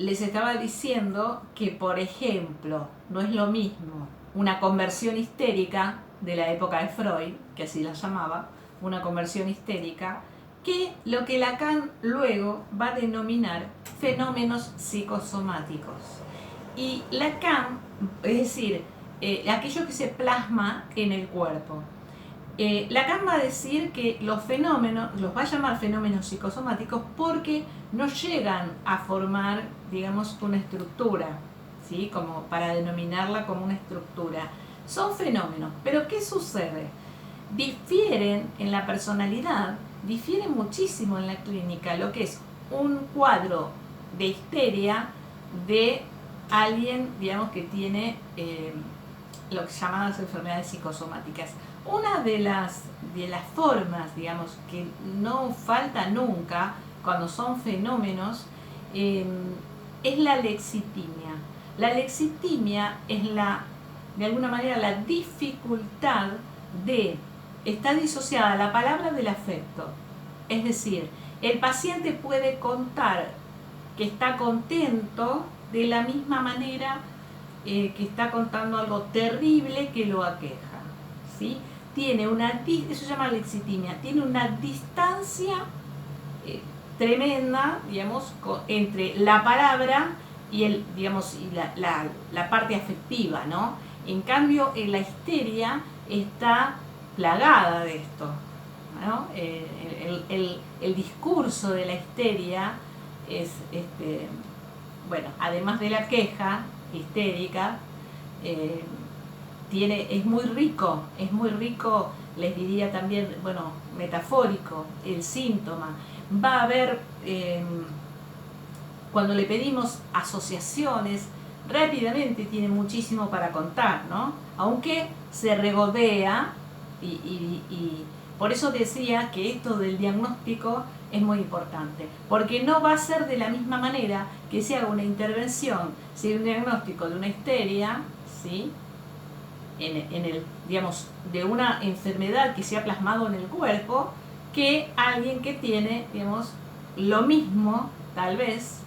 les estaba diciendo que, por ejemplo, no es lo mismo una conversión histérica de la época de Freud, que así la llamaba, una conversión histérica, que lo que Lacan luego va a denominar fenómenos psicosomáticos. Y Lacan, es decir, aquello que se plasma en el cuerpo. Lacan va a decir que los fenómenos, los va a llamar fenómenos psicosomáticos porque no llegan a formar, digamos, una estructura, ¿sí? Como para denominarla como una estructura. Son fenómenos, pero ¿qué sucede? Difieren en la personalidad, difieren muchísimo en la clínica lo que es un cuadro de histeria de alguien, digamos, que tiene lo que se llaman las enfermedades psicosomáticas. Una de las formas, digamos, que no falta nunca cuando son fenómenos, es la lexitimia. La lexitimia es de alguna manera la dificultad de, está disociada la palabra del afecto. Es decir, el paciente puede contar que está contento de la misma manera que está contando algo terrible que lo aqueja, ¿sí? Tiene eso se llama lexitimia, tiene una distancia tremenda, digamos, entre la palabra y digamos, y la parte afectiva, ¿no? En cambio, la histeria está plagada de esto, ¿no? El discurso de la histeria es, bueno, además de la queja histérica, es muy rico, les diría también, bueno, metafórico, el síntoma. Va a haber, cuando le pedimos asociaciones, rápidamente tiene muchísimo para contar, ¿no? Aunque se regodea y por eso decía que esto del diagnóstico es muy importante, porque no va a ser de la misma manera que se haga una intervención, si hay un diagnóstico de una histeria, ¿sí? Digamos, de una enfermedad que se ha plasmado en el cuerpo, que alguien que tiene, digamos, lo mismo, tal vez,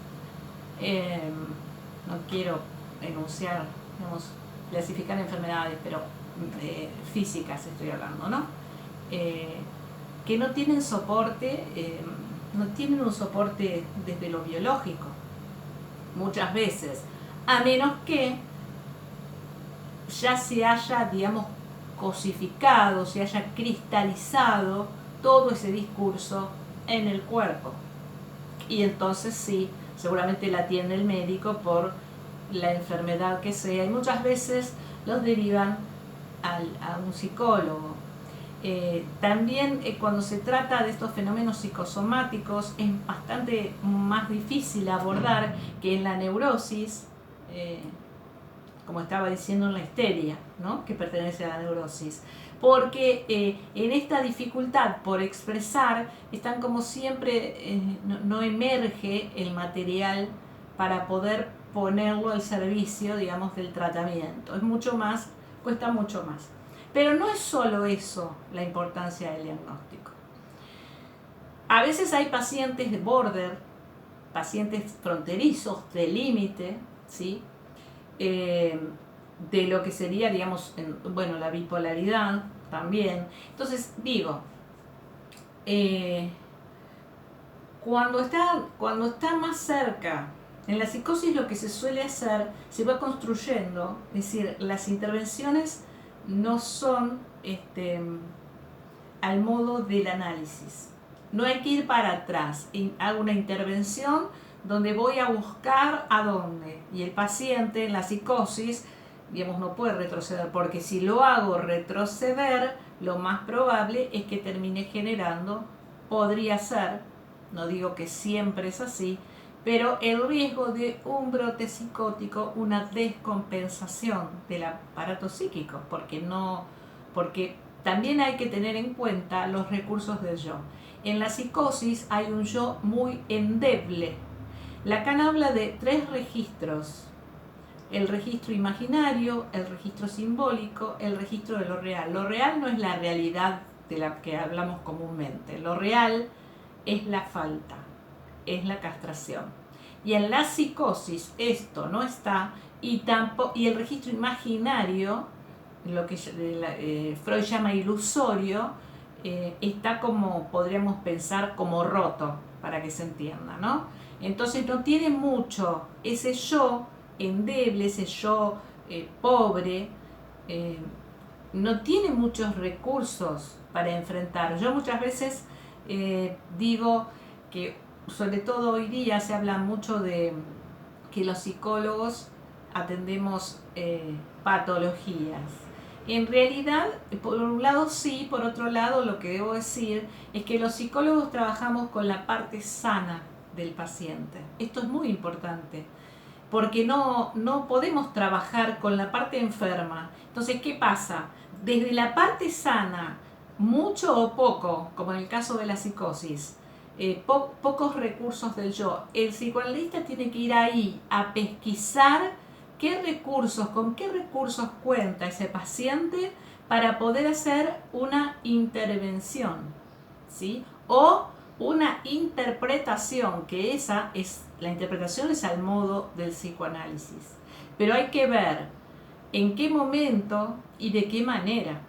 no quiero enunciar, digamos, clasificar enfermedades, pero físicas estoy hablando, ¿no? Que no tienen soporte, no tienen un soporte desde lo biológico, muchas veces, a menos que ya se haya, digamos, cosificado, se haya cristalizado todo ese discurso en el cuerpo. Y entonces sí, seguramente la atiende el médico por la enfermedad que sea, y muchas veces los derivan a un psicólogo. También cuando se trata de estos fenómenos psicosomáticos es bastante más difícil abordar que en la neurosis, como estaba diciendo, en la histeria, ¿no? Que pertenece a la neurosis, porque en esta dificultad por expresar están como siempre, no emerge el material para poder ponerlo al servicio, digamos, del tratamiento. Es mucho más, cuesta mucho más. Pero no es solo eso la importancia del diagnóstico. A veces hay pacientes de border, pacientes fronterizos, de límite, ¿sí? De lo que sería, digamos, bueno, la bipolaridad también. Entonces, digo, cuando está más cerca, en la psicosis lo que se suele hacer, se va construyendo, es decir, las intervenciones no son al modo del análisis. No hay que ir para atrás. Hago una intervención donde voy a buscar a dónde. Y el paciente en la psicosis, digamos, no puede retroceder, porque si lo hago retroceder, lo más probable es que termine generando, podría ser, no digo que siempre es así, pero el riesgo de un brote psicótico, una descompensación del aparato psíquico, porque también hay que tener en cuenta los recursos del yo. En la psicosis hay un yo muy endeble. Lacan habla de 3 registros: el registro imaginario, el registro simbólico, el registro de lo real. Lo real no es la realidad de la que hablamos comúnmente. Lo real es la falta, es la castración. Y en la psicosis esto no está, y el registro imaginario, lo que Freud llama ilusorio, está como, podríamos pensar, como roto, para que se entienda, ¿no? Entonces no tiene mucho ese yo endeble, ese yo pobre, eh, no tiene muchos recursos para enfrentar. Yo muchas veces digo que, sobre todo hoy día, se habla mucho de que los psicólogos atendemos patologías. En realidad, por un lado sí, por otro lado lo que debo decir es que los psicólogos trabajamos con la parte sana del paciente. Esto es muy importante, porque no podemos trabajar con la parte enferma. Entonces, ¿qué pasa? Desde la parte sana, mucho o poco, como en el caso de la psicosis, pocos recursos del yo, el psicoanalista tiene que ir ahí a pesquisar qué recursos, con qué recursos cuenta ese paciente para poder hacer una intervención, ¿sí? O una interpretación, que esa es, la interpretación es al modo del psicoanálisis. Pero hay que ver en qué momento y de qué manera.